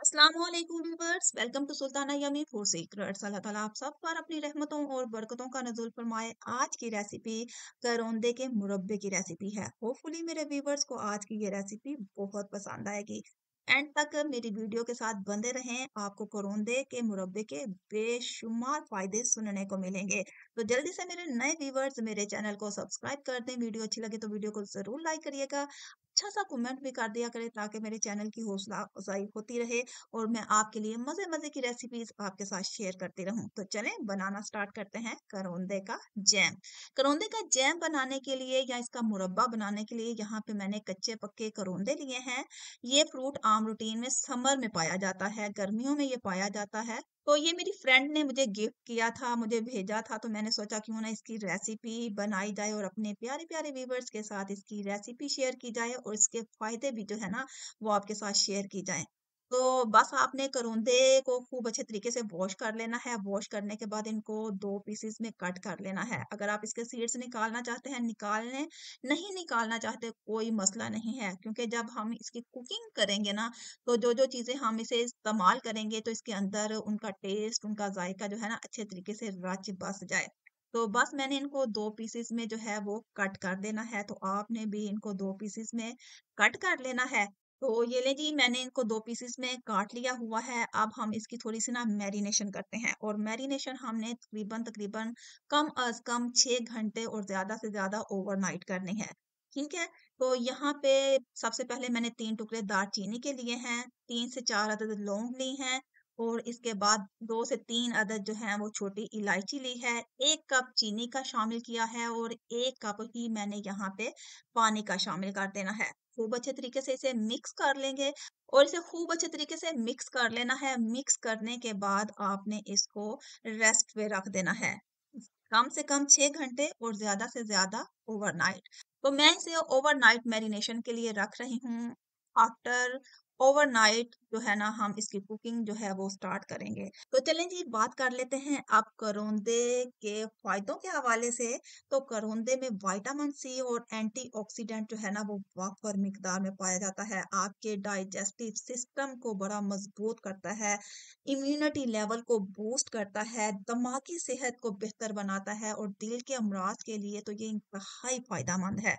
अस्सलामुअलैकुम viewers, welcome to Sultana yummy food secrets. Allah ताला आप सब पर अपनी रहमतों और बरकतों का नज़ुल फरमाए। आज की रेसिपी करौंदे के मुरब्बे की रेसिपी है। होपफुली मेरे व्यूवर्स को आज की ये रेसिपी बहुत पसंद आएगी। एंड तक मेरी वीडियो के साथ बंधे रहें, आपको करौंदे के मुरब्बे के बेशुमार फायदे सुनने को मिलेंगे। तो जल्दी से मेरे नए व्यूवर्स मेरे चैनल को सब्सक्राइब कर दें। वीडियो अच्छी लगे तो वीडियो को जरूर लाइक करिएगा, अच्छा सा कमेंट भी कर दिया करें ताकि मेरे चैनल की हौसला अफजाई होती रहे और मैं आपके लिए मजे मजे की रेसिपीज आपके साथ शेयर करती रहूं। तो चलें बनाना स्टार्ट करते हैं करौंदे का जैम। करौंदे का जैम बनाने के लिए या इसका मुरब्बा बनाने के लिए यहाँ पे मैंने कच्चे पक्के करौंदे लिए हैं। ये फ्रूट आम रूटीन में समर में पाया जाता है, गर्मियों में ये पाया जाता है। तो ये मेरी फ्रेंड ने मुझे गिफ्ट किया था, मुझे भेजा था, तो मैंने सोचा क्यों ना इसकी रेसिपी बनाई जाए और अपने प्यारे प्यारे व्यूवर्स के साथ इसकी रेसिपी शेयर की जाए और इसके फायदे भी जो है ना वो आपके साथ शेयर की जाए। तो बस आपने करौंदे को खूब अच्छे तरीके से वॉश कर लेना है। वॉश करने के बाद इनको 2 पीसेस में कट कर लेना है। अगर आप इसके सीड्स निकालना चाहते हैं निकाल लें, नहीं निकालना चाहते कोई मसला नहीं है, क्योंकि जब हम इसकी कुकिंग करेंगे ना तो जो-जो चीज़ें हम इसे इस्तेमाल करेंगे तो इसके अंदर उनका टेस्ट, उनका जायका जो है ना अच्छे तरीके से रच बस जाए। तो बस मैंने इनको 2 पीसेस में जो है वो कट कर देना है, तो आपने भी इनको 2 पीसेस में कट कर लेना है। तो ये ले जी मैंने इनको 2 पीसेस में काट लिया हुआ है। अब हम इसकी थोड़ी-सी ना मैरिनेशन करते हैं और मैरिनेशन हमने तकरीबन कम अज़ कम 6 घंटे और ज़्यादा से ज़्यादा ओवरनाइट करनी है। ठीक है? तो यहाँ पे सबसे पहले मैंने 3 टुकड़े दालचीनी के लिए हैं, 3 से 4 अदद लौंग ली हैं और इसके बाद 2 से 3 अदद जो हैं वो छोटी इलायची ली है, 1 कप चीनी का शामिल किया है और 1 कप ही मैंने यहाँ पे पानी का शामिल कर देना है। खूब अच्छे तरीके से इसे मिक्स कर लेंगे और इसे खूब अच्छे तरीके से मिक्स कर लेना है। मिक्स करने के बाद आपने इसको रेस्ट पे रख देना है। कम से कम 6 घंटे और ज़्यादा से ज़्यादा ओवरनाइट। तो मैं इसे ओवरनाइट मैरिनेशन के लिए रख रही हूँ। आफ्टर ओवरनाइट जो है ना हम इसकी कुकिंग जो है वो स्टार्ट करेंगे। तो चलें जी बात कर लेते हैं अब करौंदे के फ़ायदों के हवाले से। तो करौंदे में विटामिन सी और एंटीऑक्सीडेंट जो है ना वो वाफर मिकदार में पाया जाता है। आपके डाइजेस्टिव सिस्टम को बड़ा मजबूत करता है, इम्यूनिटी लेवल को बूस्ट करता है, दिमागी सेहत को बेहतर बनाता है और दिल के अमराज के लिए तो ये इंतहाई फायदेमंद है।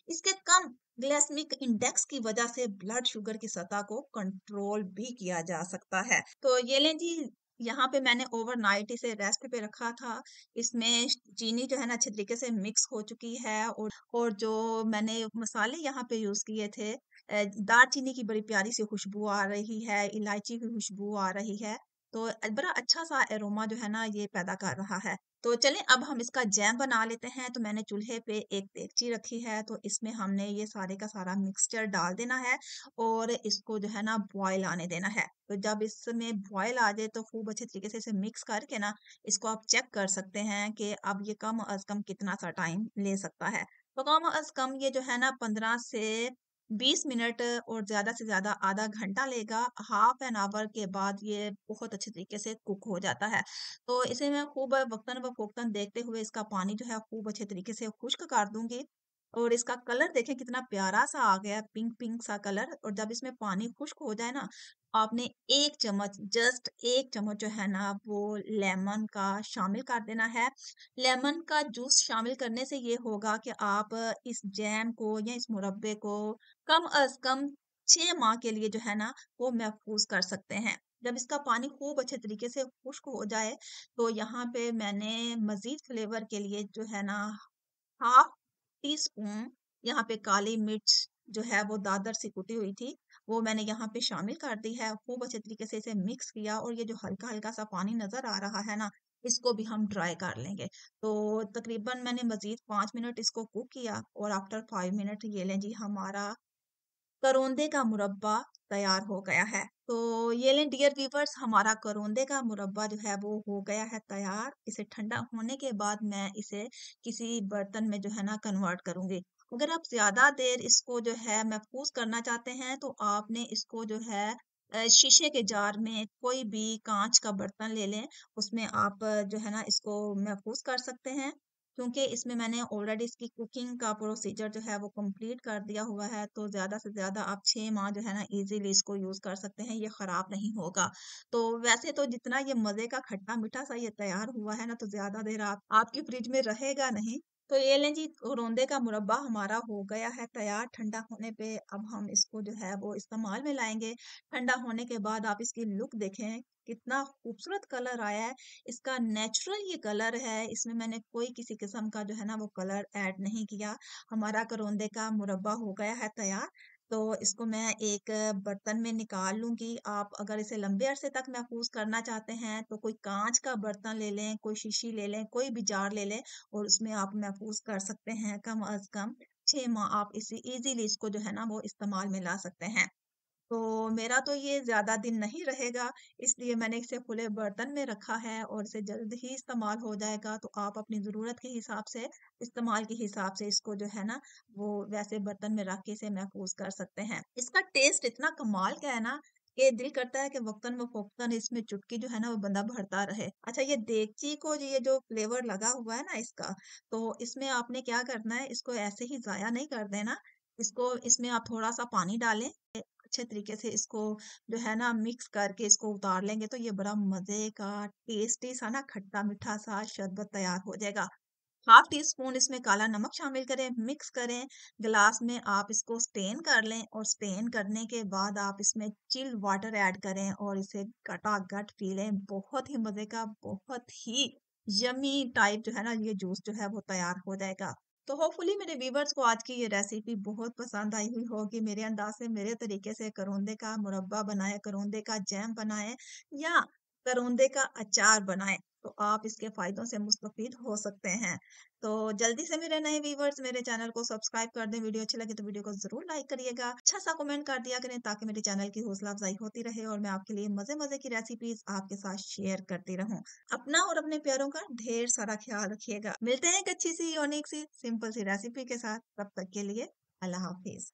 इसके कम ग्लाइसेमिक इंडेक्स की वजह से ब्लड शुगर की सतह को कंट्रोल भी किया जा सकता है। तो ये लें जी, यहाँ पे मैंने ओवरनाइट इसे रेस्ट पे रखा था। इसमें चीनी जो है ना अच्छे तरीके से मिक्स हो चुकी है और जो मैंने मसाले यहाँ पे यूज किए थे, दालचीनी की बड़ी प्यारी सी खुशबू आ रही है, इलायची की खुशबू आ रही है। तो बड़ा अच्छा सा एरोमा जो है ना ये पैदा कर रहा है। तो चलें अब हम इसका जैम बना लेते हैं। तो मैंने चूल्हे पे एक देगची रखी है, तो इसमें हमने ये सारे का सारा मिक्सचर डाल देना है और इसको जो है ना बॉयल आने देना है। तो जब इसमें बॉयल आ जाए तो खूब अच्छे तरीके से इसे मिक्स करके ना इसको आप चेक कर सकते हैं कि अब ये कम अज कम कितना सा टाइम ले सकता है। तो कम अज कम ये जो है ना 15 से 20 मिनट और ज्यादा से ज्यादा आधा घंटा लेगा। हाफ एन आवर के बाद ये बहुत अच्छे तरीके से कुक हो जाता है। तो इसे मैं खूब वक़्तन ब फ़ौक़्तन देखते हुए इसका पानी जो है खूब अच्छे तरीके से खुश्क कर दूँगी और इसका कलर देखें कितना प्यारा-सा आ गया है, पिंक-पिंक सा कलर। और जब इसमें पानी खुश्क हो जाए ना, आपने 1 चम्मच, जस्ट 1 चम्मच जो है ना वो लेमन का शामिल कर देना है। लेमन का जूस शामिल करने से ये होगा कि आप इस जैम को या इस मुरब्बे को कम अज़ कम 6 माह के लिए जो है ना वो महफ़ूज़ कर सकते हैं। जब इसका पानी खूब अच्छे तरीके से खुश्क हो जाए, तो यहाँ पे मैंने मज़ीद फ्लेवर के लिए जो है ना हाफ टी स्पून यहाँ पे काली मिर्च जो है वो दादर सी कुटी हुई थी, वो मैंने यहाँ पे शामिल कर दी है। खूब अच्छे तरीके से इसे मिक्स किया और ये जो हल्का-हल्का सा पानी नज़र आ रहा है ना, इसको भी हम ड्राई कर लेंगे। तो तकरीबन मैंने मज़ीद 5 मिनट इसको कुक किया और आफ्टर 5 मिनट ये लें जी हमारा करौंदे का मुरब्बा तैयार हो गया है। तो ये लें डियर व्यूअर्स, हमारा करौंदे का मुरब्बा जो है वो हो गया है तैयार। इसे ठंडा होने के बाद मैं इसे किसी बर्तन में जो है ना कन्वर्ट करूँगी। अगर आप ज़्यादा देर इसको जो है महफूज़ करना चाहते हैं तो आपने इसको जो है शीशे के जार में कोई भी काँच का बर्तन ले लें, उसमें आप जो है ना इसको महफूज़ कर सकते हैं। क्योंकि इसमें मैंने ऑलरेडी इसकी कुकिंग का प्रोसीजर जो है वो कंप्लीट कर दिया हुआ है, तो ज़्यादा से ज़्यादा आप 6 माह जो है ना इज़िली इसको यूज़ कर सकते हैं, ये ख़राब नहीं होगा। तो वैसे तो जितना ये मज़े का खट्टा-मीठा सा ये तैयार हुआ है ना, तो ज़्यादा देर आप आपकी फ्रिज में रहेगा नहीं। तो ये लें जी, रोंदे का मुरब्बा हमारा हो गया है तैयार। ठंडा होने पे अब हम इसको जो है वो इस्तेमाल में लाएँगे। ठंडा होने के बाद आप इसकी लुक देखें, कितना खूबसूरत कलर आया है। इसका नेचुरल ये कलर है, इसमें मैंने कोई किसी किस्म का जो है ना वो कलर ऐड नहीं किया। हमारा करोंदे का मुरब्बा हो गया है तैयार। तो इसको मैं एक बर्तन में निकाल लूँगी। आप अगर इसे लंबे अरसे तक महफ़ूज़ करना चाहते हैं, तो कोई काँच का बर्तन ले लें, कोई शीशी ले लें, कोई भी जार ले लें और उसमें आप महफ़ूज़ कर सकते हैं। कम अज़ कम 6 माह आप इसे ईज़िली इसको जो है ना वो इस्तेमाल में ला सकते हैं। तो मेरा तो ये ज़्यादा दिन नहीं रहेगा, इसलिए मैंने इसे खुले बर्तन में रखा है और इसे जल्द ही इस्तेमाल हो जाएगा। तो आप अपनी ज़रूरत के हिसाब से, इस्तेमाल के हिसाब से इसको जो है ना, वो वैसे बर्तन में रख के इसे महफ़ूज़ कर सकते हैं। इसका टेस्ट इतना कमाल का है ना, कि दिल करता है कि वक़्तन-ब-फ़ौक़्तन इसमें चुटकी जो है ना, वो बंदा भरता रहे। अच्छा, ये देगची को ये जो फ्लेवर लगा हुआ है ना इसका, तो इसमें आपने क्या करना है, इसको ऐसे ही ज़ाया नहीं कर देना। इसको इसमें आप थोड़ा-सा पानी डालें, अच्छे तरीके से इसको जो है ना मिक्स करके इसको उतार लेंगे तो ये बड़ा मज़े का टेस्टी सा ना खट्टा-मीठा सा शरबत तैयार हो जाएगा। हाफ टी स्पून इसमें काला नमक शामिल करें, मिक्स करें, गिलास में आप इसको स्टेन कर लें और स्टेन करने के बाद आप इसमें चिल वाटर ऐड करें और इसे गटागट पी लें। बहुत ही मज़े का, बहुत ही यम्मी टाइप जो है ना ये जूस जो है वो तैयार हो जाएगा। तो होपफुली मेरे व्यूवर्स को आज की ये रेसिपी बहुत पसंद आई हुई होगी। मेरे अंदाज से, मेरे तरीके से करौंदे का मुरब्बा बनाएँ, करौंदे का जैम बनाएँ या करौंदे का अचार बनाएँ, तो आप इसके फ़ायदों से मुस्तफ़ीद हो सकते हैं। तो जल्दी से मेरे नए व्यूवर्स मेरे चैनल को सब्सक्राइब कर दें। वीडियो अच्छी लगे तो वीडियो को ज़रूर लाइक करिएगा। अच्छा-सा कमेंट कर दिया करें ताकि मेरे चैनल की हौसला अफ़ज़ाई होती रहे और मैं आपके लिए मज़े-मज़े की रेसिपीज़ आपके साथ शेयर करती रहूँ। अपना और अपने प्यारों का ढेर सारा ख्याल रखिएगा। मिलते हैं एक अच्छी सी, यूनिक सी, सिंपल सी रेसिपी के साथ। तब तक के लिए अल्लाह हाफ़िज़।